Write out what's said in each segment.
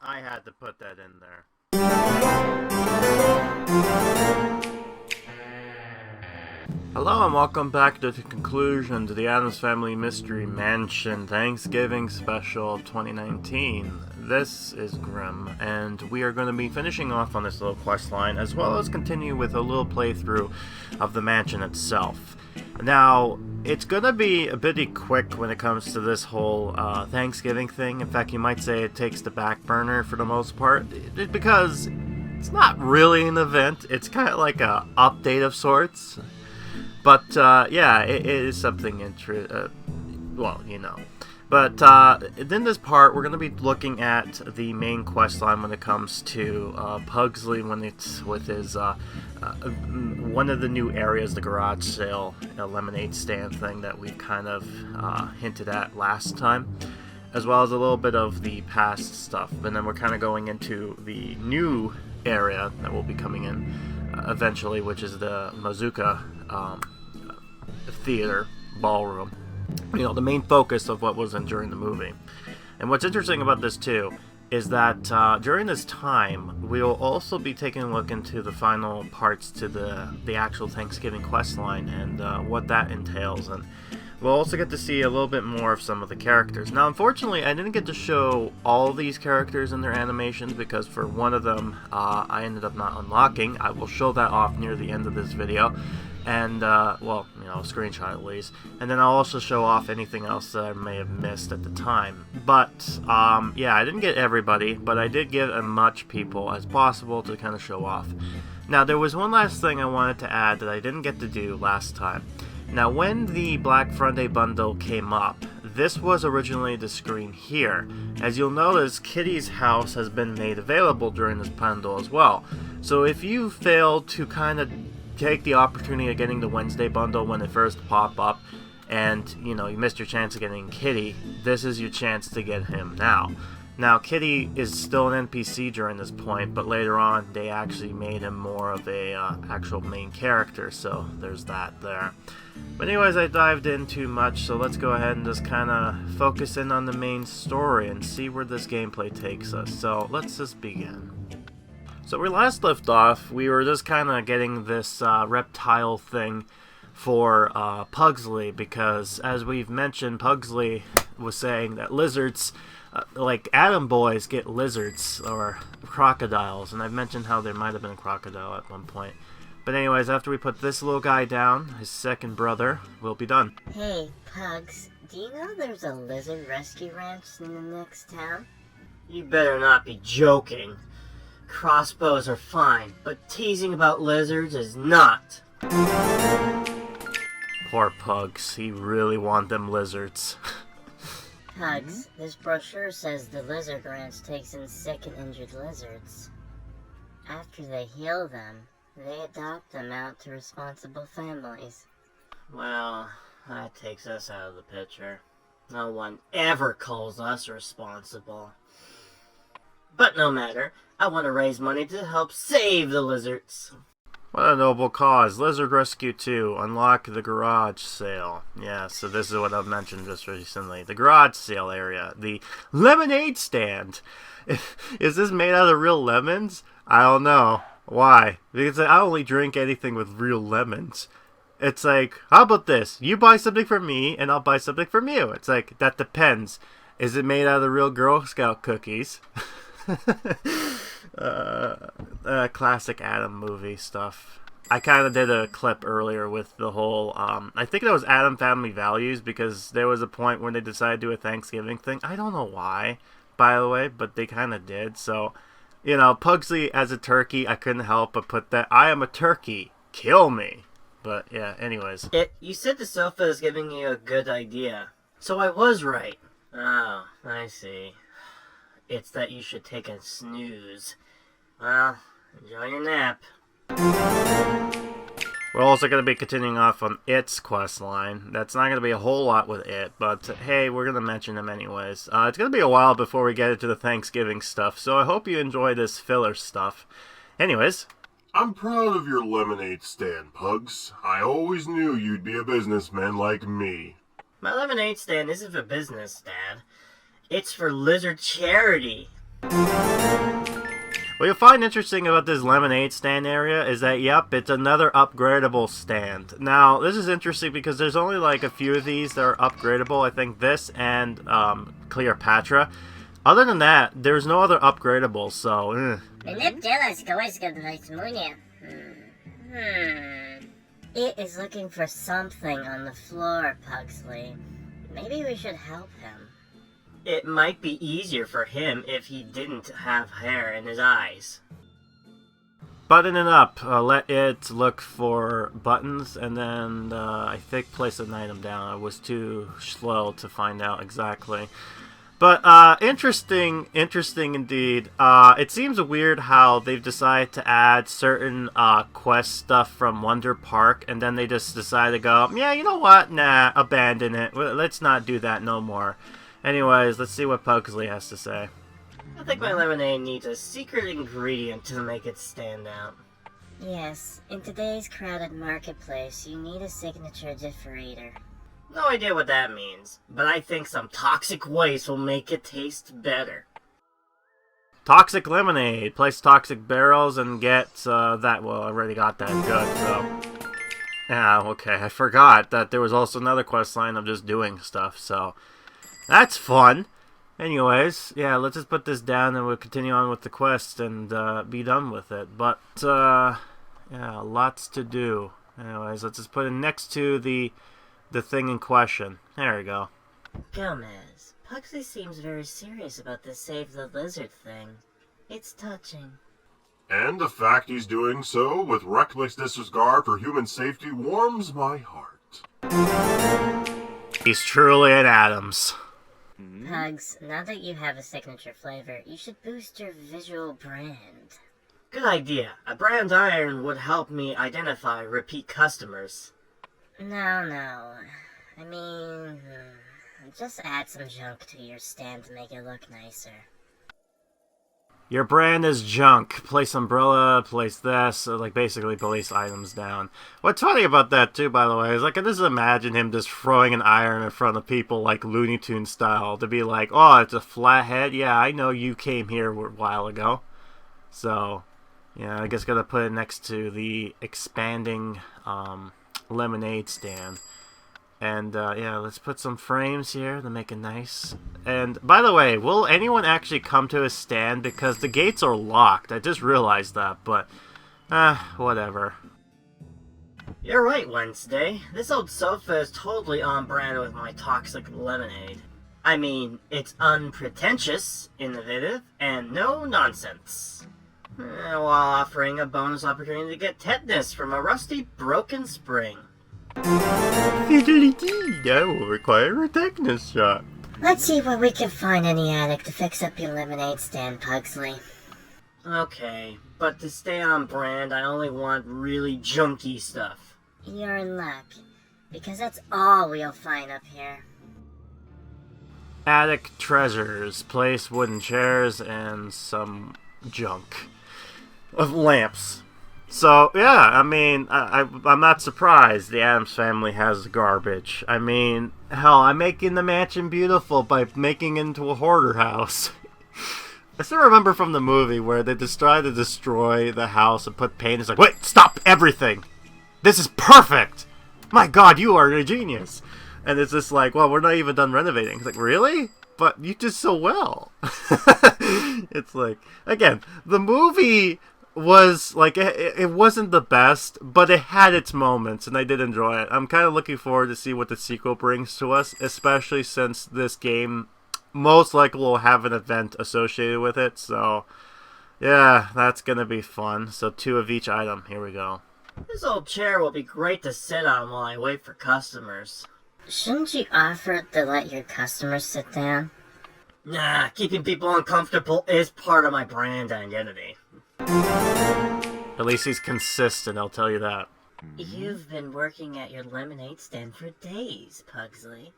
I had to put that in there. Hello and welcome back to the conclusion to the Addams Family Mystery Mansion Thanksgiving Special 2019. This is Grim, and we are going to be finishing off on this little quest line, as well as continue with a little playthrough of the mansion itself. Now, it's going to be a bit quick when it comes to this whole Thanksgiving thing. In fact, you might say it takes the back burner for the most part, because it's not really an event. It's kind of like a update of sorts. But, yeah, it is something well, you know. But, in this part, we're going to be looking at the main quest line when it comes to, Pugsley, when it's with his, one of the new areas, the garage sale, lemonade stand thing that we kind of, hinted at last time. As well as a little bit of the past stuff. And then we're kind of going into the new area that will be coming in, eventually, which is the Mazuka, theater, ballroom. You know, the main focus of what was in during the movie. And what's interesting about this too is that during this time we will also be taking a look into the final parts to the actual Thanksgiving quest line and what that entails, and we'll also get to see a little bit more of some of the characters. Now, unfortunately, I didn't get to show all these characters and their animations because for one of them I ended up not unlocking. I will show that off near the end of this video. And, well, you know, screenshot at least. And then I'll also show off anything else that I may have missed at the time. But, yeah, I didn't get everybody, but I did get as much people as possible to kind of show off. Now, there was one last thing I wanted to add that I didn't get to do last time. Now, when the Black Friday bundle came up, this was originally the screen here. As you'll notice, Kitty's house has been made available during this bundle as well. So if you failed to kind of take the opportunity of getting the Wednesday bundle when it first popped up, and, you know, you missed your chance of getting Kitty, this is your chance to get him now. Now, Kitty is still an NPC during this point, but later on, they actually made him more of a actual main character, so there's that there. But anyways, I dived in too much, so let's go ahead and just kind of focus in on the main story and see where this gameplay takes us. So, let's just begin. So we last left off, we were just kind of getting this reptile thing for Pugsley, because as we've mentioned, Pugsley was saying that lizards, like Atom boys, get lizards or crocodiles, and I've mentioned how there might have been a crocodile at one point. But anyways, after we put this little guy down, his second brother, we'll be done. Hey, Pugs, do you know there's a lizard rescue ranch in the next town? You better not be joking. Crossbows are fine, but teasing about lizards is not. Poor Pugs, he really want them lizards. Pugs, this brochure says the lizard ranch takes in sick and injured lizards. After they heal them, they adopt them out to responsible families. Well, that takes us out of the picture. No one ever calls us responsible. But no matter, I want to raise money to help save the lizards. What a noble cause. Lizard Rescue 2. Unlock the garage sale. Yeah, so this is what I've mentioned just recently. The garage sale area. The lemonade stand. Is this made out of real lemons? I don't know. Why? Because I only drink anything with real lemons. It's like, how about this? You buy something from me, and I'll buy something from you. It's like, that depends. Is it made out of real Girl Scout cookies? Classic Adam movie stuff. I kind of did a clip earlier with the whole, I think that was Adam Family Values, because there was a point when they decided to do a Thanksgiving thing. I don't know why, by the way, but they kind of did. So, you know, Pugsley as a turkey, I couldn't help but put that, I am a turkey, kill me. But yeah, anyways. You said the sofa is giving you a good idea, so I was right. Oh, I see. It's that you should take a snooze. Well, enjoy your nap. We're also going to be continuing off on its quest line. That's not going to be a whole lot with it, but hey, we're going to mention them anyways. It's going to be a while before we get into the Thanksgiving stuff, so I hope you enjoy this filler stuff. Anyways. I'm proud of your lemonade stand, Pugs. I always knew you'd be a businessman like me. My lemonade stand isn't for business, Dad. It's for lizard charity. What you'll find interesting about this lemonade stand area is that, yep, it's another upgradable stand. Now, this is interesting because there's only like a few of these that are upgradable. I think this and Cleopatra. Other than that, there's no other upgradables, so... It is looking for something on the floor, Pugsley. Maybe we should help him. It might be easier for him if he didn't have hair in his eyes. Button it up. Let it look for buttons, and then I think place an item down. I was too slow to find out exactly. But interesting indeed. It seems weird how they've decided to add certain quest stuff from Wonder Park, and then they just decide to go, yeah, you know what? Nah, abandon it. Let's not do that no more. Anyways, let's see what Pugsley has to say. I think my lemonade needs a secret ingredient to make it stand out. Yes, in today's crowded marketplace, you need a signature differator. No idea what that means, but I think some toxic waste will make it taste better. Toxic lemonade. Place toxic barrels and get that. Well, I already got that. Good, so... Yeah, okay. I forgot that there was also another quest line of just doing stuff, so... That's fun. Anyways, yeah, let's just put this down and we'll continue on with the quest and be done with it. But, yeah, lots to do. Anyways, let's just put it next to the thing in question. There we go. Gomez, Pugsley seems very serious about this Save the Lizard thing. It's touching. And the fact he's doing so with reckless disregard for human safety warms my heart. He's truly an Addams. Pugs, now that you have a signature flavor, you should boost your visual brand. Good idea. A brand iron would help me identify repeat customers. No. I mean, just add some junk to your stand to make it look nicer. Your brand is junk. Place umbrella, place this, like basically place items down. What's funny about that too, by the way, is like I just imagine him just throwing an iron in front of people like Looney Tunes style to be like, oh, it's a flathead? Yeah, I know you came here a while ago. So, yeah, I guess gotta put it next to the expanding lemonade stand. And, yeah, let's put some frames here to make it nice. And, by the way, will anyone actually come to his stand? Because the gates are locked. I just realized that, but, whatever. You're right, Wednesday. This old sofa is totally on brand with my toxic lemonade. I mean, it's unpretentious, innovative, and no nonsense. While offering a bonus opportunity to get tetanus from a rusty, broken spring. Fiddly-dee, that will require a tetanus shot. Let's see where we can find any attic to fix up your lemonade stand, Pugsley. Okay, but to stay on brand, I only want really junky stuff. You're in luck, because that's all we'll find up here. Attic treasures. Place wooden chairs and some junk. Of lamps. So, yeah, I mean, I'm not surprised the Addams family has garbage. I mean, hell, I'm making the mansion beautiful by making it into a hoarder house. I still remember from the movie where they just tried to destroy the house and put paint. It's like, wait, stop everything! This is perfect! My god, you are a genius! And it's just like, well, we're not even done renovating. It's like, really? But you did so well. It's like, again, the movie was like it wasn't the best, but it had its moments and I did enjoy it. I'm kind of looking forward to see what the sequel brings to us, especially since this game most likely will have an event associated with it. So yeah, that's gonna be fun. So 2 of each item. Here we go. This old chair will be great to sit on while I wait for customers. Shouldn't you offer to let your customers sit down? Nah, keeping people uncomfortable is part of my brand identity. At least he's consistent, I'll tell you that. You've been working at your lemonade stand for days, Pugsley.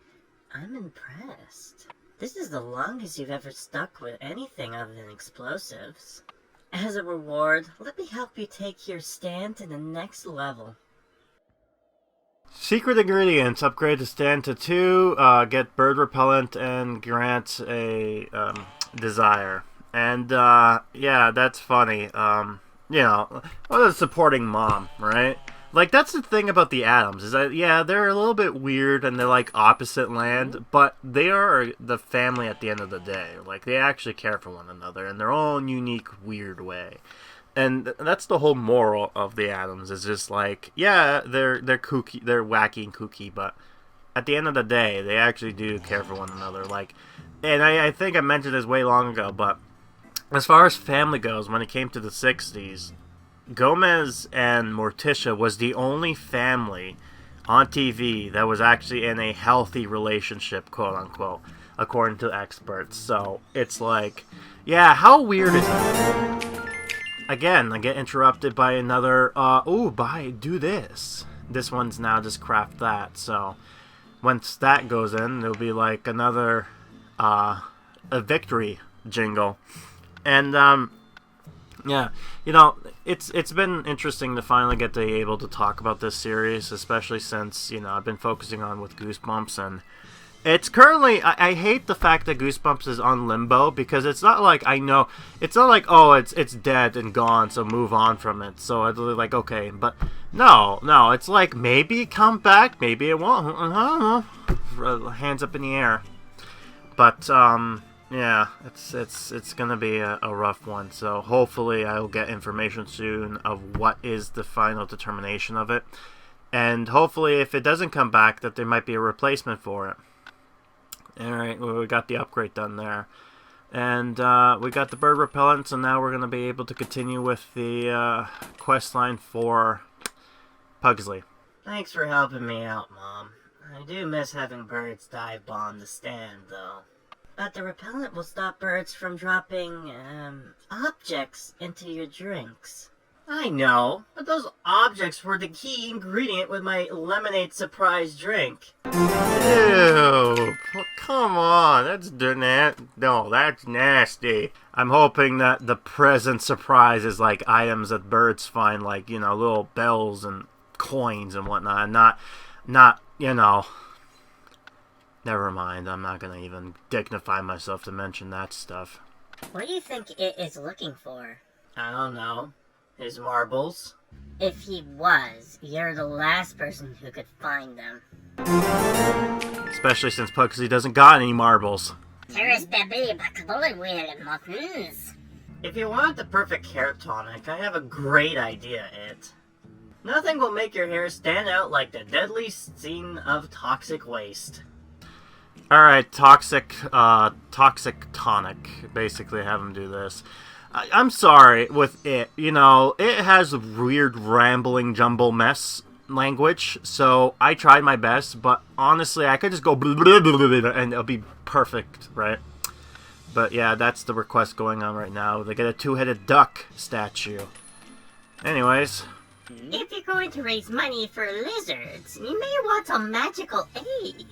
I'm impressed. This is the longest you've ever stuck with anything other than explosives. As a reward, let me help you take your stand to the next level. Secret ingredients. Upgrade the stand to 2, get bird repellent, and grant a desire. And, yeah, that's funny. You know, what a supporting mom, right? Like, that's the thing about the Addams, is that, yeah, they're a little bit weird and they're, like, opposite land, but they are the family at the end of the day. Like, they actually care for one another in their own unique, weird way. And that's the whole moral of the Addams, is just like, yeah, they're kooky, they're wacky and kooky, but at the end of the day, they actually do care for one another. Like, and I think I mentioned this way long ago, but as far as family goes, when it came to the 60s, Gomez and Morticia was the only family on TV that was actually in a healthy relationship, quote-unquote, according to experts. So, it's like, yeah, how weird is that? Again, I get interrupted by another, do this. This one's now just craft that, so once that goes in, there'll be like another, a victory jingle. And, yeah, you know, it's been interesting to finally get to be able to talk about this series, especially since, you know, I've been focusing on with Goosebumps, and it's currently, I hate the fact that Goosebumps is on limbo, because it's not like, it's not like, oh, it's dead and gone, so move on from it, so it's like, okay, but no, it's like, maybe come back, maybe it won't, I don't know, hands up in the air, but, yeah, it's gonna be a rough one, so hopefully I'll get information soon of what is the final determination of it, and hopefully if it doesn't come back, that there might be a replacement for it. Alright, well, we got the upgrade done there. And we got the bird repellent, so now we're going to be able to continue with the quest line for Pugsley. Thanks for helping me out, Mom. I do miss having birds dive bomb the stand, though. But the repellent will stop birds from dropping, objects into your drinks. I know, but those objects were the key ingredient with my lemonade surprise drink. Ew, come on, that's nasty. I'm hoping that the present surprise is like items that birds find, like, you know, little bells and coins and whatnot, and not, you know, never mind, I'm not gonna even dignify myself to mention that stuff. What do you think it is looking for? I don't know. His marbles? If he was, you're the last person who could find them. Especially since Pugsley doesn't got any marbles. If you want the perfect hair tonic, I have a great idea, It. Nothing will make your hair stand out like the deadly scene of toxic waste. Alright, toxic tonic. Basically, have him do this. I'm sorry with it. You know, it has weird rambling jumble mess language, so I tried my best, but honestly, I could just go blah, blah, blah, blah, and it'll be perfect, right? But yeah, that's the request going on right now. They get a two-headed duck statue. Anyways. If you're going to raise money for lizards, you may want some magical aid.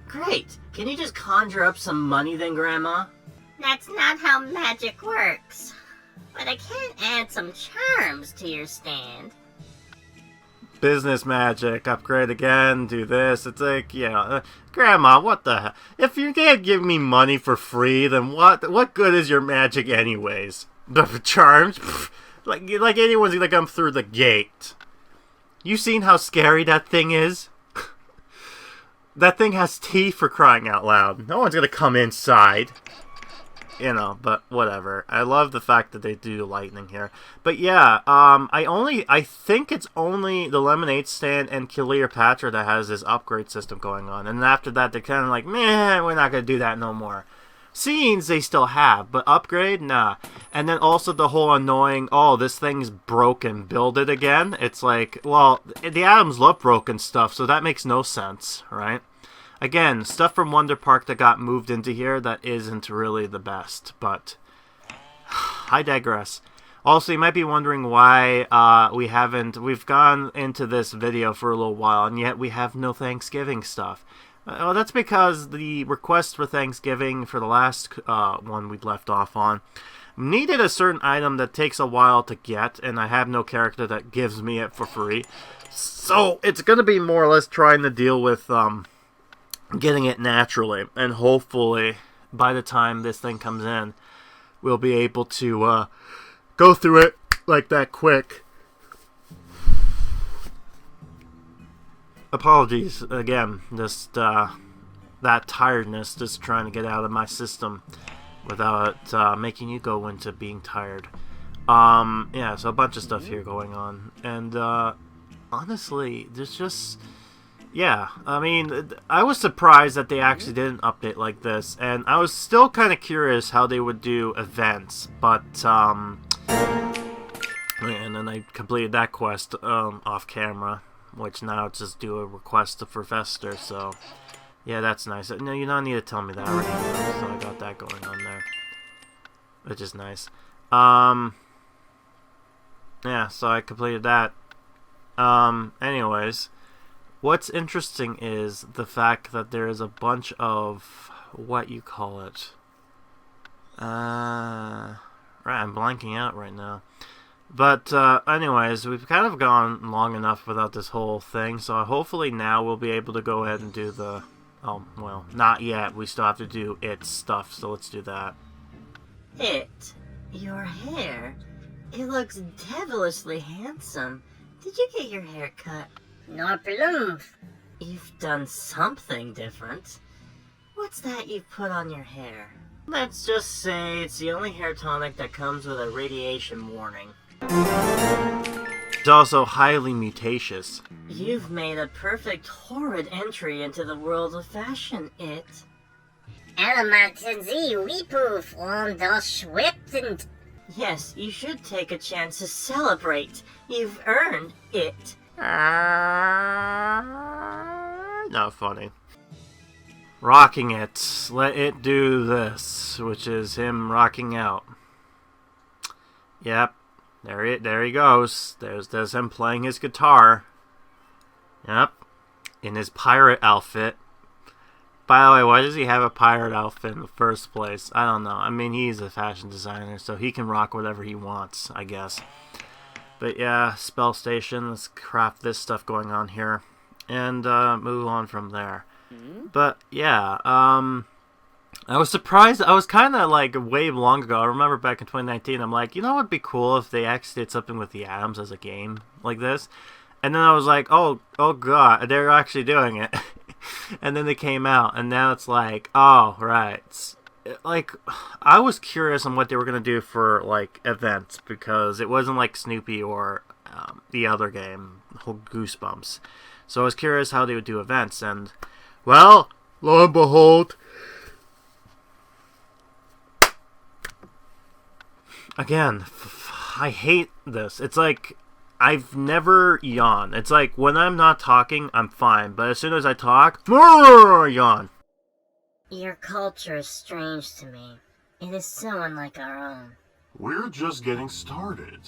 Great! Can you just conjure up some money then, Grandma? That's not how magic works. But I can add some charms to your stand. Business magic, upgrade again, do this. It's like, yeah, Grandma, what the hell? If you can't give me money for free, then what good is your magic anyways? The charms? Pfft, like anyone's gonna come through the gate. You seen how scary that thing is? That thing has teeth, for crying out loud. No one's gonna come inside. You know, but whatever. I love the fact that they do lightning here. But yeah, I think it's only the lemonade stand and Cleopatra that has this upgrade system going on. And after that, they're kind of like, meh, we're not going to do that no more. Scenes they still have, but upgrade, nah. And then also the whole annoying, oh, this thing's broken, build it again. It's like, well, the Addams love broken stuff, so that makes no sense, right? Again, stuff from Wonder Park that got moved into here that isn't really the best, but I digress. Also, you might be wondering why we've gone into this video for a little while, and yet we have no Thanksgiving stuff. Well, that's because the request for Thanksgiving for the last one we left off on needed a certain item that takes a while to get, and I have no character that gives me it for free. So, it's going to be more or less trying to deal with getting it naturally, and hopefully by the time this thing comes in, we'll be able to go through it like that quick. Apologies again, just that tiredness just trying to get out of my system without making you go into being tired. Yeah, so a bunch of stuff here going on, and honestly, there's just, yeah, I mean, I was surprised that they actually did an update like this, and I was still kind of curious how they would do events, but and then I completed that quest off camera, which now it's just do a request for Fester, so yeah, that's nice. No, you don't need to tell me that already, so I got that going on there, which is nice. Yeah, so I completed that. Anyways, what's interesting is the fact that there is a bunch of, what you call it, right, I'm blanking out right now. But, anyways, we've kind of gone long enough without this whole thing, so hopefully now we'll be able to go ahead and do the, oh, well, not yet, we still have to do its stuff, so let's do that. Your hair? It looks devilishly handsome. Did you get your hair cut? No problem. You've done something different. What's that you've put on your hair? Let's just say it's the only hair tonic that comes with a radiation warning. It's also highly mutacious. You've made a perfect horrid entry into the world of fashion, it. Allemaal Sie Weepoof und das Schwippt. Yes, you should take a chance to celebrate. You've earned it. Not funny. Rocking it. Let it do this, which is him rocking out. Yep. There he goes. There's him playing his guitar. Yep. In his pirate outfit. By the way, why does he have a pirate outfit in the first place? I don't know. I mean, he's a fashion designer, so he can rock whatever he wants, I guess. But yeah, spell station. Let's craft this stuff going on here. And move on from there. But yeah, I was surprised. I was kind of like way long ago. I remember back in 2019, I'm like, you know what would be cool if they actually did something with the Addams as a game like this? And then I was like, oh god, they're actually doing it. And then they came out, and now it's like, oh, right. Like, I was curious on what they were going to do for, like, events, because it wasn't like Snoopy or the other game, whole Goosebumps. So I was curious how they would do events, and, well, lo and behold, again, I hate this. It's like, I've never yawned. It's like, when I'm not talking, I'm fine. But as soon as I talk, yawn. Your culture is strange to me. It is so unlike our own. We're just getting started.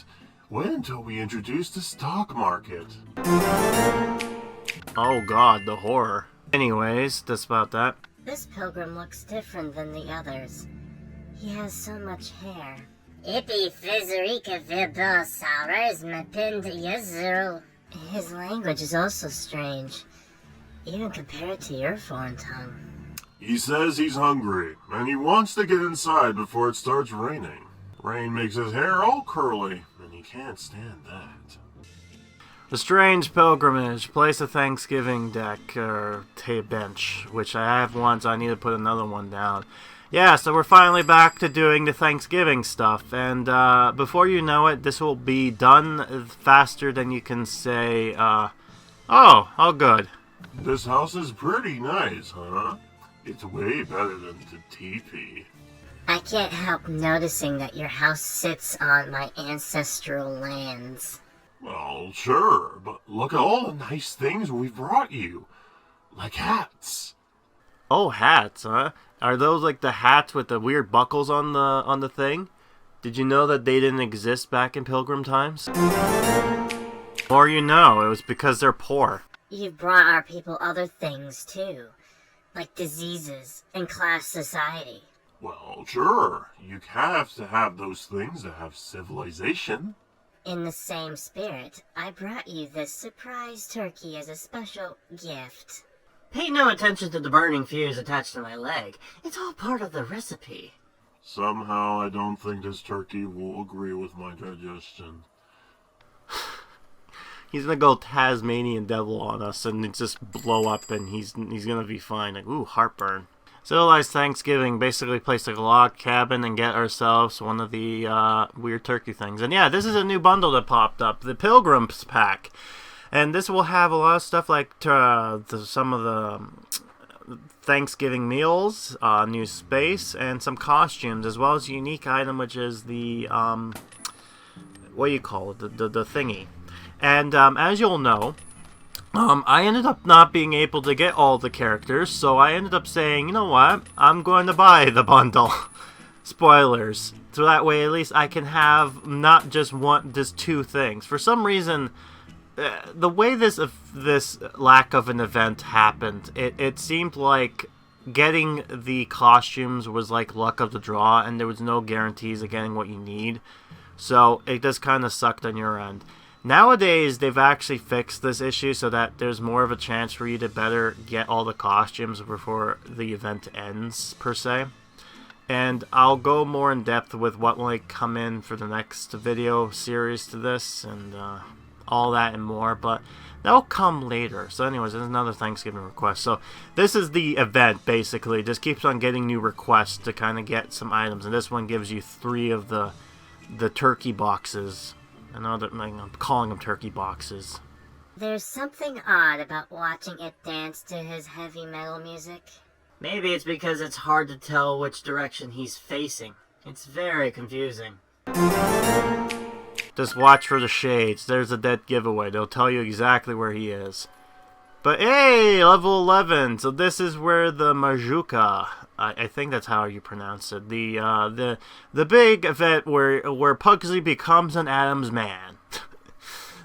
Wait until we introduce the stock market. Oh god, the horror. Anyways, that's about that. This pilgrim looks different than the others. He has so much hair. Ippy Fizerica Vibosaurus Mapind Yazuru. His language is also strange, even compared to your foreign tongue. He says he's hungry, and he wants to get inside before it starts raining. Rain makes his hair all curly, and he can't stand that. The Strange Pilgrimage. Place a Thanksgiving deck, or bench, which I have one, so I need to put another one down. Yeah, so we're finally back to doing the Thanksgiving stuff, and before you know it, this will be done faster than you can say, oh good. This house is pretty nice, huh? It's way better than the teepee. I can't help noticing that your house sits on my ancestral lands. Well, sure, but look at all the nice things we brought you. Like hats. Oh, hats, huh? Are those like the hats with the weird buckles on the thing? Did you know that they didn't exist back in Pilgrim times? Or you know, it was because they're poor. You've brought our people other things too, like diseases and class society. Well, sure. You have to have those things to have civilization. In the same spirit, I brought you this surprise turkey as a special gift. Pay no attention to the burning fuse attached to my leg. It's all part of the recipe. Somehow I don't think this turkey will agree with my digestion. He's gonna go Tasmanian devil on us and just blow up, and he's gonna be fine. Like, ooh, heartburn. Civilized Thanksgiving, basically place like a log cabin and get ourselves one of the weird turkey things. And yeah, this is a new bundle that popped up, the Pilgrims pack. And this will have a lot of stuff like some of the Thanksgiving meals, new space, and some costumes, as well as a unique item, which is the, what do you call it, the thingy. And as you'll know, I ended up not being able to get all the characters, so I ended up saying, you know what, I'm going to buy the bundle. Spoilers. So that way at least I can have not just two things. For some reason, the way this lack of an event happened, it seemed like getting the costumes was like luck of the draw, and there was no guarantees of getting what you need. So it just kind of sucked on your end. Nowadays, they've actually fixed this issue so that there's more of a chance for you to better get all the costumes before the event ends, per se. And I'll go more in depth with what might come in for the next video series to this, and all that and more, but that'll come later. So anyways, there's another Thanksgiving request. So this is the event, basically. Just keeps on getting new requests to kind of get some items, and this one gives you 3 of the turkey boxes. I know that I'm calling them turkey boxes. There's something odd about watching it dance to his heavy metal music. Maybe it's because it's hard to tell which direction he's facing. It's very confusing. Just watch for the shades. There's a dead giveaway. They'll tell you exactly where he is. But hey, level 11. So this is where the Majuka, I think that's how you pronounce it. The big event where Pugsley becomes an Addams man.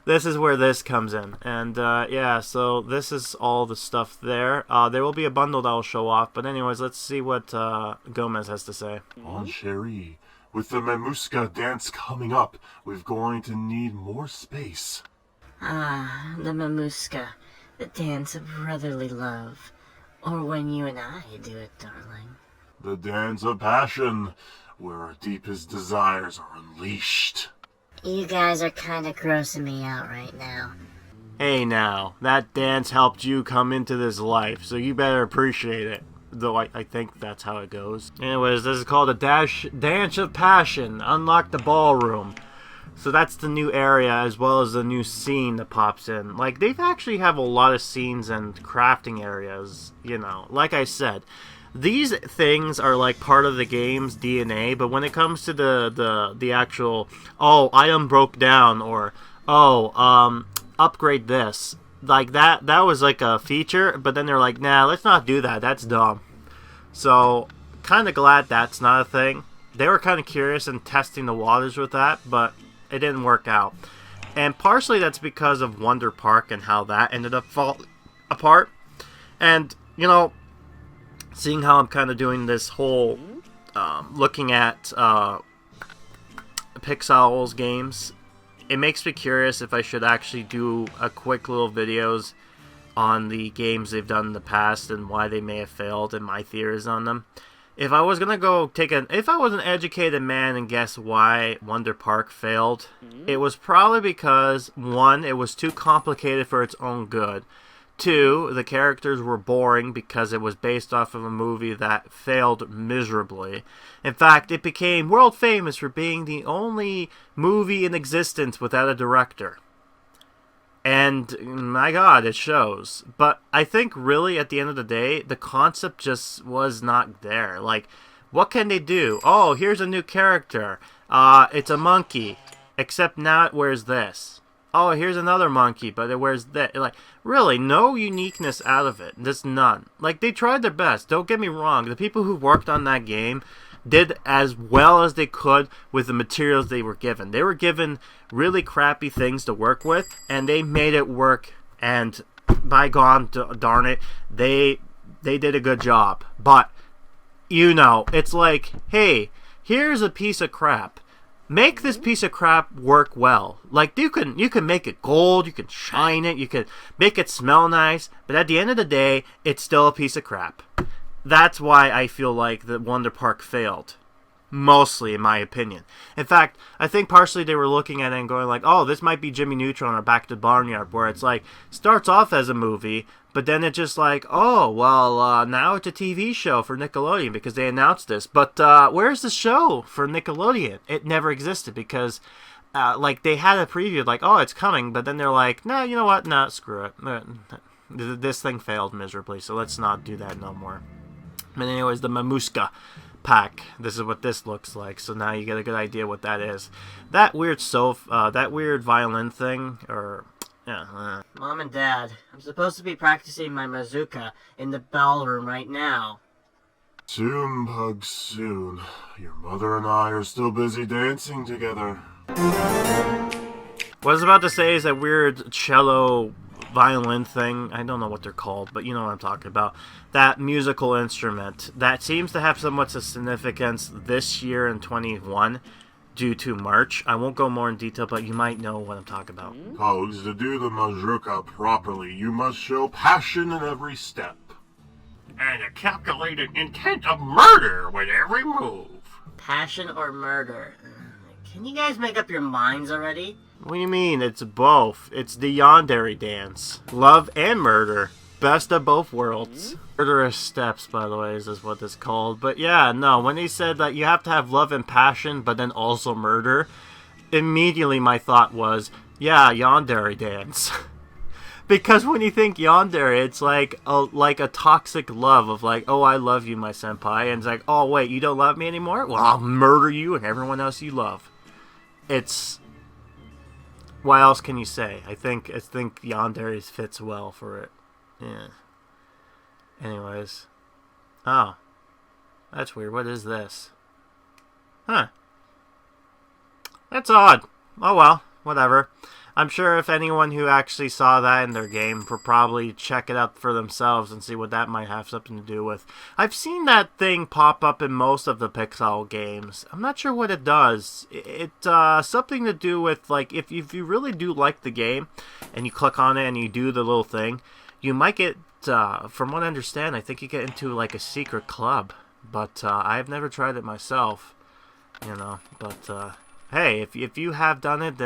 This is where this comes in. And yeah, so this is all the stuff there. There will be a bundle that will show off. But anyways, let's see what Gomez has to say. Mon chéri, with the Mamushka dance coming up, we're going to need more space. Ah, the Mamushka, the dance of brotherly love. Or when you and I do it, darling. The dance of passion, where our deepest desires are unleashed. You guys are kinda grossing me out right now. Hey now, that dance helped you come into this life, so you better appreciate it. Though I think that's how it goes. Anyways, this is called a Dance of Passion. Unlock the ballroom. So that's the new area, as well as the new scene that pops in. Like, they actually have a lot of scenes and crafting areas, you know. Like I said, these things are like part of the game's DNA, but when it comes to the actual, oh, item broke down, or, oh, upgrade this, like that was like a feature, but then they're like, nah, let's not do that, that's dumb. So, kind of glad that's not a thing. They were kind of curious and testing the waters with that, but it didn't work out. And partially that's because of Wonder Park and how that ended up falling apart. And, you know, seeing how I'm kind of doing this whole looking at Pixowl's games, it makes me curious if I should actually do a quick little videos on the games they've done in the past and why they may have failed and my theories on them. If I was gonna go if I was an educated man and guess why Wonder Park failed, it was probably because 1, it was too complicated for its own good. 2, the characters were boring because it was based off of a movie that failed miserably. In fact, it became world famous for being the only movie in existence without a director. And, my god, it shows. But I think really, at the end of the day, the concept just was not there. Like, what can they do? Oh, here's a new character. It's a monkey. Except now it wears this. Oh, here's another monkey, but it wears that. Like, really, no uniqueness out of it. Just none. Like, they tried their best. Don't get me wrong. The people who worked on that game did as well as they could with the materials they were given. They were given really crappy things to work with, and they made it work, and by God darn it, they did a good job. But, you know, it's like, hey, here's a piece of crap. Make this piece of crap work well. Like, you can make it gold, you can shine it, you can make it smell nice, but at the end of the day, it's still a piece of crap. That's why I feel like the Wonder Park failed. Mostly, in my opinion. In fact, I think partially they were looking at it and going like, oh, this might be Jimmy Neutron or Back to the Barnyard, where it's like, starts off as a movie, but then it's just like, oh, well, now it's a TV show for Nickelodeon because they announced this. But where's the show for Nickelodeon? It never existed because, like, they had a preview, like, oh, it's coming, but then they're like, no, you know what? No, screw it. This thing failed miserably, so let's not do that no more. But anyways, the Mamushka pack. This is what this looks like. So now you get a good idea what that is. That weird that weird violin thing, or yeah. Mom and Dad, I'm supposed to be practicing my mazurka in the ballroom right now. Soon, Pug, soon. Your mother and I are still busy dancing together. What I was about to say is that weird cello violin thing. I don't know what they're called, but you know what I'm talking about. That musical instrument that seems to have somewhat of significance this year in 21 due to March. I won't go more in detail, but you might know what I'm talking about. Pugs, to do the mazurka properly, you must show passion in every step. And a calculated intent of murder with every move. Passion or murder? Can you guys make up your minds already? What do you mean? It's both. It's the yandere dance. Love and murder. Best of both worlds. Murderous steps, by the way, is what it's called. But yeah, no, when he said that you have to have love and passion, but then also murder, immediately my thought was, yeah, yandere dance. Because when you think yandere, it's like a toxic love of like, oh, I love you, my senpai. And it's like, oh, wait, you don't love me anymore? Well, I'll murder you and everyone else you love. It's... What else can you say? I think yandere fits well for it. Yeah. Anyways. Oh. That's weird. What is this? Huh. That's odd. Oh well. Whatever. I'm sure if anyone who actually saw that in their game will probably check it out for themselves and see what that might have something to do with. I've seen that thing pop up in most of the Pixowl games. I'm not sure what it does. It's something to do with, like, if you really do like the game and you click on it and you do the little thing, you might get, from what I understand, I think you get into, like, a secret club. But I've never tried it myself, you know. But, hey, if you have done it,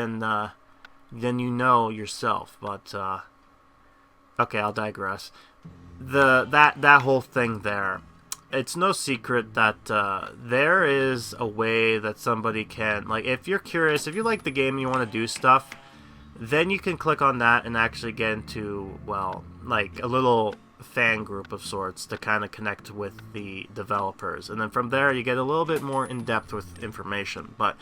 then you know yourself. But okay, I'll digress. That whole thing there, it's no secret that there is a way that somebody can, like, if you're curious, if you like the game and you want to do stuff, then you can click on that and actually get into, well, like a little fan group of sorts to kind of connect with the developers, and then from there you get a little bit more in depth with information. But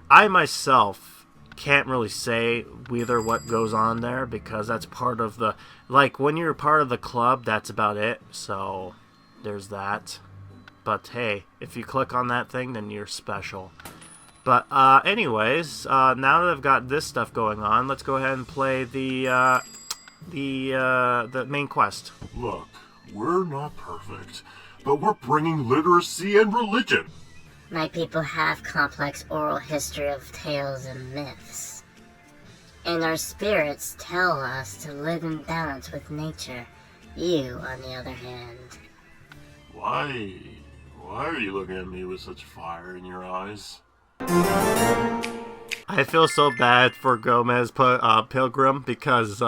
I myself can't really say either what goes on there, because that's part of the, like, when you're part of the club, that's about it. So there's that. But hey, if you click on that thing, then you're special. But anyways, now that I've got this stuff going on, let's go ahead and play the main quest. Look, we're not perfect, but we're bringing literacy and religion. My people have complex oral history of tales and myths. And our spirits tell us to live in balance with nature. You, on the other hand... Why are you looking at me with such fire in your eyes? I feel so bad for Gomez Pilgrim, because,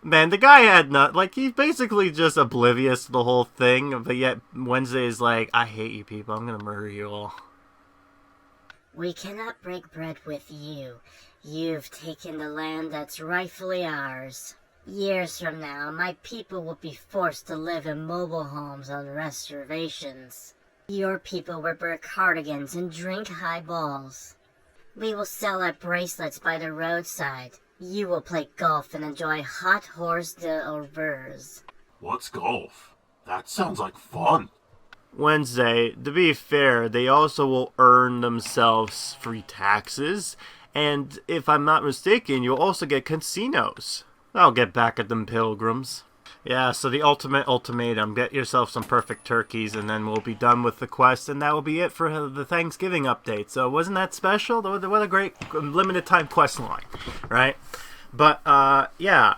man, the guy had not, like, he's basically just oblivious to the whole thing, but yet Wednesday is like, I hate you people, I'm gonna murder you all. We cannot break bread with you. You've taken the land that's rightfully ours. Years from now, my people will be forced to live in mobile homes on reservations. Your people will wear cardigans and drink highballs. We will sell our bracelets by the roadside. You will play golf and enjoy hot horse d'oeuvres. What's golf? That sounds like fun. Wednesday, to be fair, they also will earn themselves free taxes, and if I'm not mistaken, you'll also get casinos. I'll get back at them pilgrims. Yeah, so the ultimate ultimatum, get yourself some perfect turkeys, and then we'll be done with the quest, and that will be it for the Thanksgiving update. So wasn't that special? What a great limited time quest line, right? But, yeah.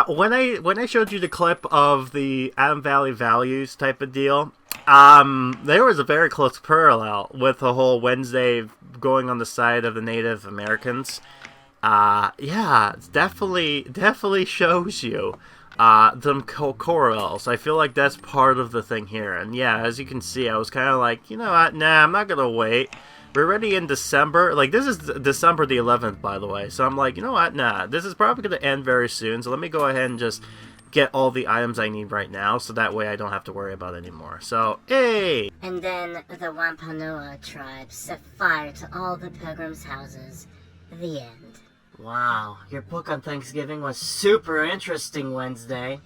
When I showed you the clip of the Adam Valley Values type of deal, There was a very close parallel with the whole Wednesday going on the side of the Native Americans. Yeah, it's definitely shows you them corals. I feel like that's part of the thing here. And yeah, as you can see, I was kind of like, you know what, nah, I'm not gonna wait. We're already in December. Like, this is December the 11th, by the way. So I'm like, you know what, nah, this is probably gonna end very soon. So let me go ahead and just get all the items I need right now, so that way I don't have to worry about it anymore. So, hey! And then the Wampanoag tribe set fire to all the pilgrims' houses. The end. Wow, your book on Thanksgiving was super interesting, Wednesday.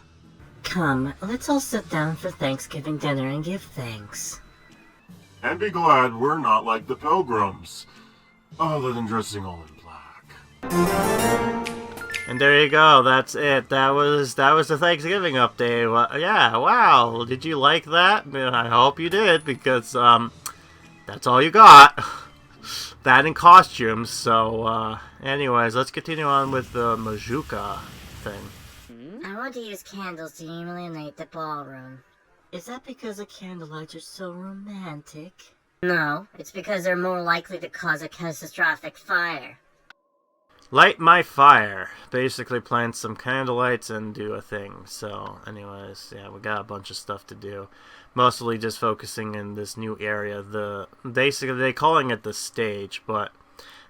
Come, let's all sit down for Thanksgiving dinner and give thanks. And be glad we're not like the pilgrims. Other than dressing all in black. And there you go, that's it. That was the Thanksgiving update. Well, yeah, wow. Did you like that? I hope you did, because that's all you got. That and costumes. So anyways, let's continue on with the Majuka thing. I want to use candles to illuminate the ballroom. Is that because the candlelights are so romantic? No, it's because they're more likely to cause a catastrophic fire. Light my fire. Basically plant some candlelights and do a thing. So anyways, yeah, we got a bunch of stuff to do. Mostly just focusing in this new area. Basically they're calling it the stage, but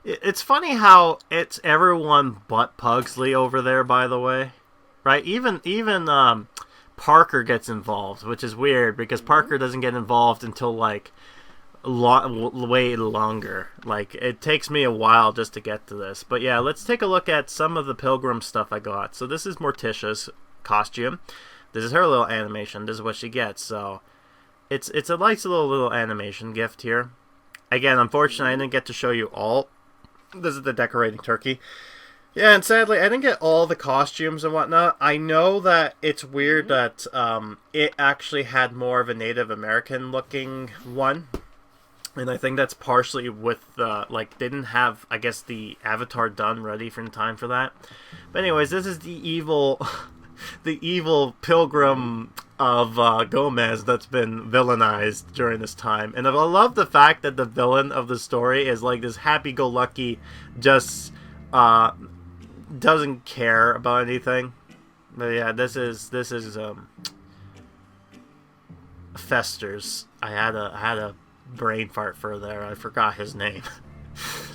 it's funny how it's everyone but Pugsley over there, by the way. Right? Even Parker gets involved, which is weird because Parker doesn't get involved until like way longer. Like, it takes me a while just to get to this. But yeah, let's take a look at some of the pilgrim stuff I got. So this is Morticia's costume. This is her little animation. This is what she gets. So it's a nice little animation gift here. Again, unfortunately, I didn't get to show you all. This is the decorating turkey. Yeah, and sadly, I didn't get all the costumes and whatnot. I know that it's weird that it actually had more of a Native American looking one. And I think that's partially with, like, they didn't have, I guess, the avatar done ready in time for that. But anyways, this is the evil pilgrim of Gomez that's been villainized during this time. And I love the fact that the villain of the story is, like, this happy-go-lucky, just, doesn't care about anything. But yeah, this is Fester's. I had a brain fart for there. I forgot his name.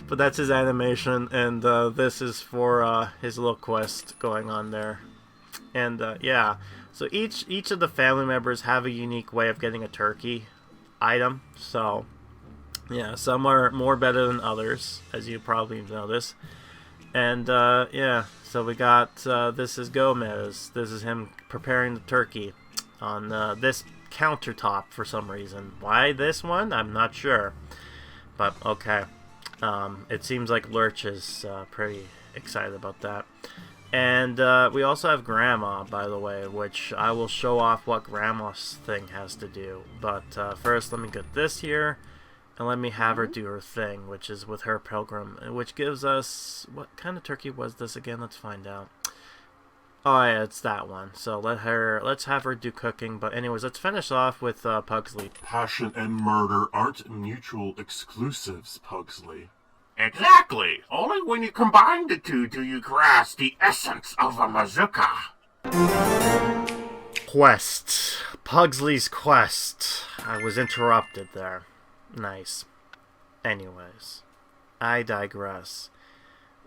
But that's his animation, and this is for his little quest going on there. And yeah, so each of the family members have a unique way of getting a turkey item. So yeah, some are more better than others, as you probably notice. And yeah, so we got this is Gomez. This is him preparing the turkey on this countertop for some reason. Why this one? I'm not sure. But okay. It seems like Lurch is pretty excited about that. And we also have Grandma, by the way, which I will show off what Grandma's thing has to do. But first, let me get this here. And let me have her do her thing, which is with her pilgrim, which gives us... What kind of turkey was this again? Let's find out. Oh yeah, it's that one. So let's have her do cooking. But anyways, let's finish off with Pugsley. Passion and murder aren't mutual exclusives, Pugsley. Exactly. Only when you combine the two do you grasp the essence of a Mazuka. Quest. Pugsley's quest. I was interrupted there. Nice. Anyways, I digress.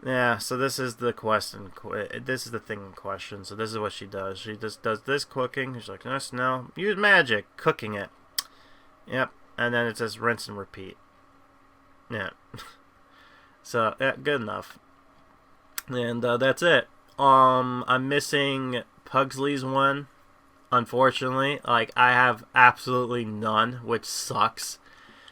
Yeah, so this is the quest, this is the thing in question. So this is what she does. She just does this cooking. She's like, no, use magic, cooking it. Yep, and then it says rinse and repeat. Yeah. So yeah, good enough. And that's it. I'm missing Pugsley's one, unfortunately. Like, I have absolutely none, which sucks.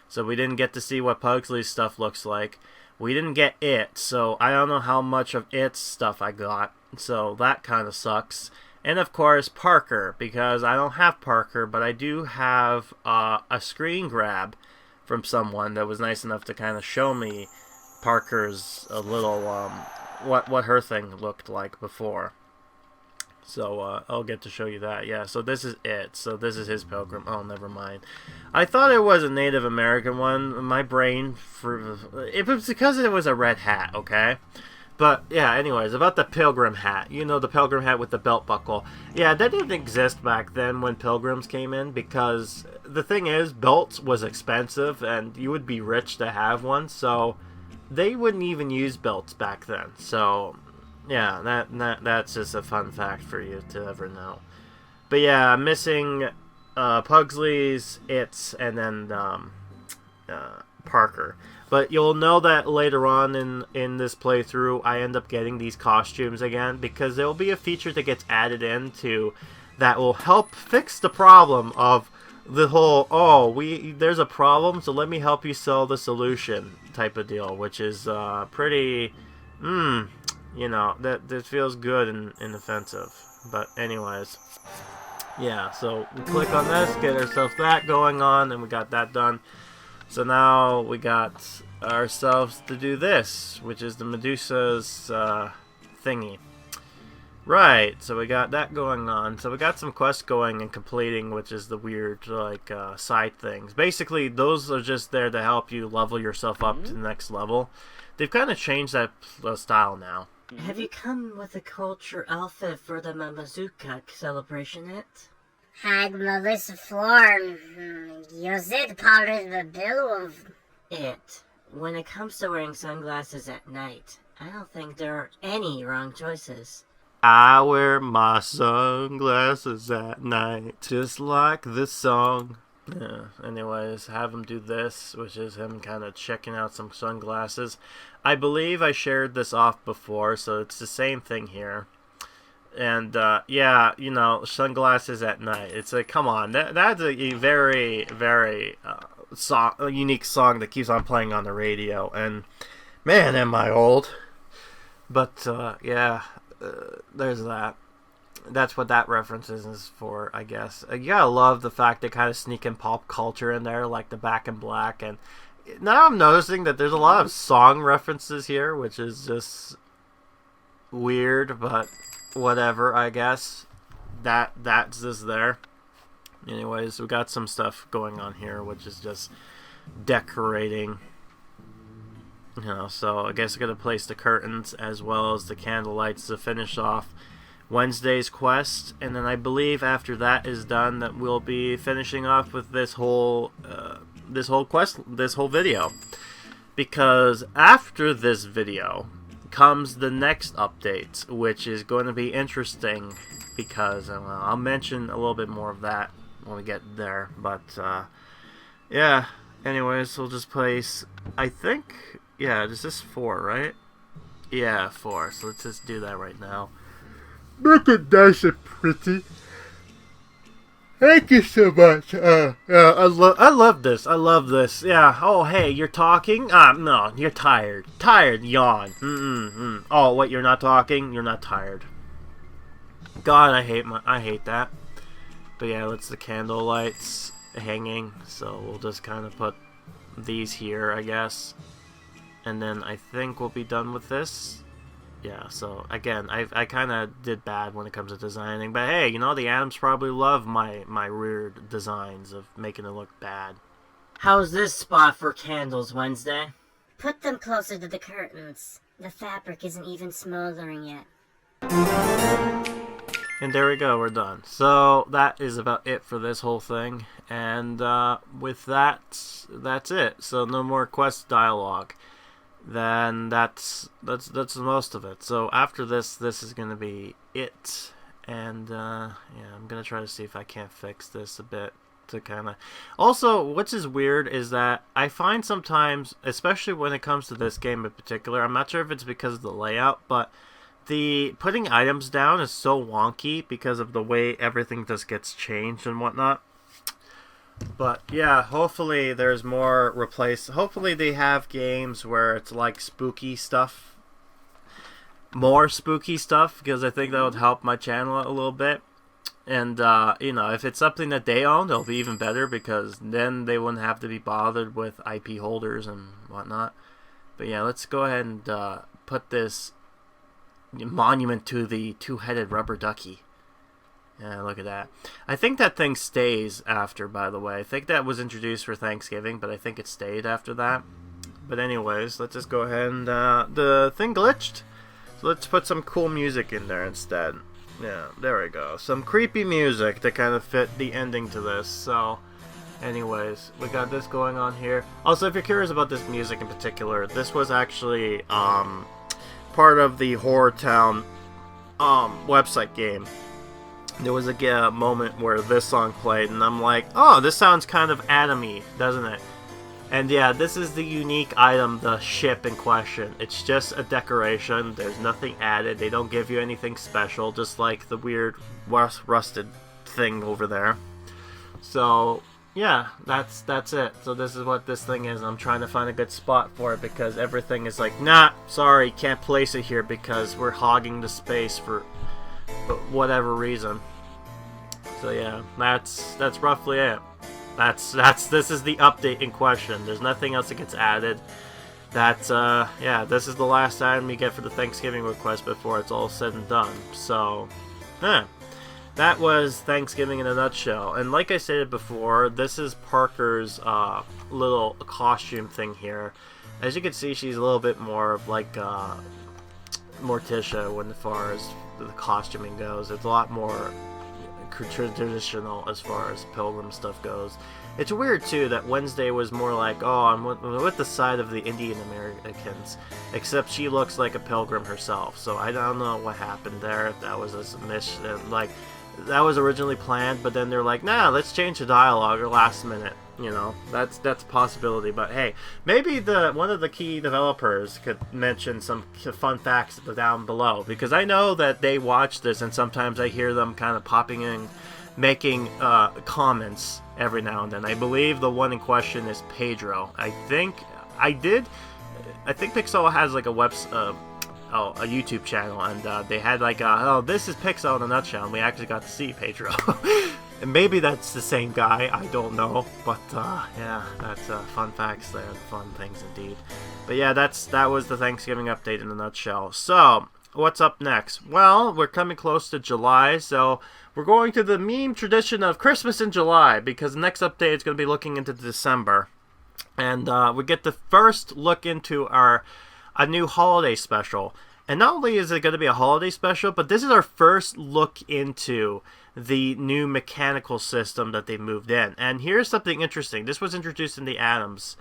So we didn't get to see what Pugsley's stuff looks like. We didn't get it, so I don't know how much of its stuff I got. So that kind of sucks. And of course, Parker, because I don't have Parker, but I do have a screen grab from someone that was nice enough to kind of show me Parker's a little, what her thing looked like before. So I'll get to show you that. Yeah, so this is it. So this is his pilgrim. Oh, never mind. I thought it was a Native American one. My brain, it was because it was a red hat, okay? But, yeah, anyways, about the pilgrim hat. You know, the pilgrim hat with the belt buckle. Yeah, that didn't exist back then when pilgrims came in, because the thing is, belts was expensive, and you would be rich to have one, so they wouldn't even use belts back then. So, yeah, that's just a fun fact for you to ever know. But, yeah, missing Pugsley's, and then Parker. But you'll know that later on in this playthrough, I end up getting these costumes again, because there will be a feature that gets added into that will help fix the problem of the whole, there's a problem, so let me help you solve the solution type of deal, which is pretty, you know, that feels good and offensive. But anyways, yeah, so we click on this, get ourselves that going on, and we got that done. So now we got ourselves to do this, which is the Medusa's thingy. Right, so we got that going on. So we got some quests going and completing, which is the weird, like, side things. Basically, those are just there to help you level yourself up to the next level. They've kind of changed that style now. Have you come with a culture outfit for the Mamazuka celebration yet? Hag Melissa Florn, use it part of the bill of It. When it comes to wearing sunglasses at night, I don't think there are any wrong choices. I wear my sunglasses at night, just like this song. Yeah, anyways, have him do this, which is him kind of checking out some sunglasses. I believe I shared this off before, so it's the same thing here. And, yeah, you know, sunglasses at night. It's like, come on, that's a very, very a unique song that keeps on playing on the radio. And, man, am I old. But, yeah, there's that. That's what that reference is for, I guess. You gotta love the fact they kind of sneak in pop culture in there, like the Back in Black. And now I'm noticing that there's a lot of song references here, which is just weird, but whatever, I guess. That's just there. Anyways, we got some stuff going on here, which is just decorating. You know, so I guess I gotta place the curtains as well as the candle lights to finish off Wednesday's quest, and then I believe after that is done that we'll be finishing off with this whole video. Because after this video comes the next update, which is going to be interesting, because I'll mention a little bit more of that when we get there. But yeah, anyways, we'll just place, I think, yeah, is this 4, right? Yeah, 4, so let's just do that right now. Look at nice and pretty. Thank you so much. I love this. I love this. Yeah. Oh, hey, you're talking? No, you're tired. Tired. Yawn. Oh, what? You're not talking? You're not tired. God, I hate that. But yeah, that's the candle lights hanging. So we'll just kind of put these here, I guess. And then I think we'll be done with this. Yeah, so again, I kind of did bad when it comes to designing, but hey, you know, the Addams probably love my weird designs of making it look bad. How's this spot for candles, Wednesday? Put them closer to the curtains. The fabric isn't even smoldering yet. And there we go, we're done. So that is about it for this whole thing, and with that's it. So no more quest dialogue. Then that's most of it. So after this is gonna be it, and yeah, I'm gonna try to see if I can't fix this a bit to kind of. Also, what's is weird is that I find sometimes, especially when it comes to this game in particular, I'm not sure if it's because of the layout, but the putting items down is so wonky because of the way everything just gets changed and whatnot. But yeah, hopefully there's more hopefully they have games where it's like spooky stuff. More spooky stuff, because I think that would help my channel a little bit. And, you know, if it's something that they own, it'll be even better, because then they wouldn't have to be bothered with IP holders and whatnot. But yeah, let's go ahead and put this monument to the two-headed rubber ducky. Yeah, look at that. I think that thing stays after, by the way. I think that was introduced for Thanksgiving, but I think it stayed after that. But anyways, let's just go ahead and... the thing glitched. So let's put some cool music in there instead. Yeah, there we go. Some creepy music to kind of fit the ending to this. So, anyways, we got this going on here. Also, if you're curious about this music in particular, this was actually part of the Horror Town website game. There was a moment where this song played, and I'm like, oh, this sounds kind of Addams-y, doesn't it? And yeah, this is the unique item, the ship in question. It's just a decoration. There's nothing added. They don't give you anything special, just like the weird rusted thing over there. So yeah, that's it. So this is what this thing is. I'm trying to find a good spot for it because everything is like, nah, sorry, can't place it here because we're hogging the space for whatever reason. So yeah, that's roughly it. This is the update in question. There's nothing else that gets added. Yeah, this is the last item you get for the Thanksgiving request before it's all said and done. So, yeah. That was Thanksgiving in a nutshell. And like I stated before, this is Parker's little costume thing here. As you can see, she's a little bit more of like Morticia when as far as the costuming goes. It's a lot more traditional as far as pilgrim stuff goes. It's weird too that Wednesday was more like, oh, I'm with the side of the Indian Americans, except she looks like a pilgrim herself. So I don't know what happened there. If that was a mission, like that was originally planned, but then they're like, nah, let's change the dialogue or last minute. You know, that's a possibility. But hey, maybe one of the key developers could mention some fun facts down below, because I know that they watch this and sometimes I hear them kind of popping in, making comments every now and then. I believe the one in question is Pedro. I think Pixowl has like a YouTube channel, and they had like this is Pixowl in a nutshell, and we actually got to see Pedro. And maybe that's the same guy, I don't know, but yeah, that's fun facts there, fun things indeed. But yeah, that was the Thanksgiving update in a nutshell. So, what's up next? Well, we're coming close to July, so we're going to the meme tradition of Christmas in July, because the next update is going to be looking into December. And we get the first look into a new holiday special. And not only is it going to be a holiday special, but this is our first look into the new mechanical system that they moved in. And here's something interesting. This was introduced in the Addams,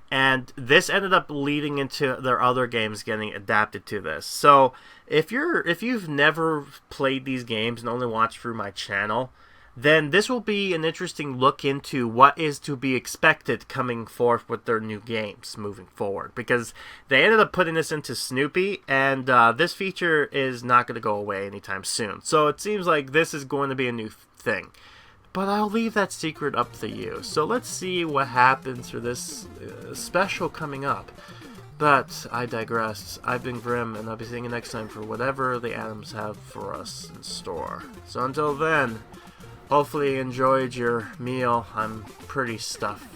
and this ended up leading into their other games getting adapted to this. So if you've never played these games and only watched through my channel, then this will be an interesting look into what is to be expected coming forth with their new games moving forward. Because they ended up putting this into Snoopy, and this feature is not going to go away anytime soon. So it seems like this is going to be a new thing. But I'll leave that secret up to you. So let's see what happens for this special coming up. But I digress. I've been Grim, and I'll be seeing you next time for whatever the Addams have for us in store. So until then, hopefully you enjoyed your meal. I'm pretty stuffed.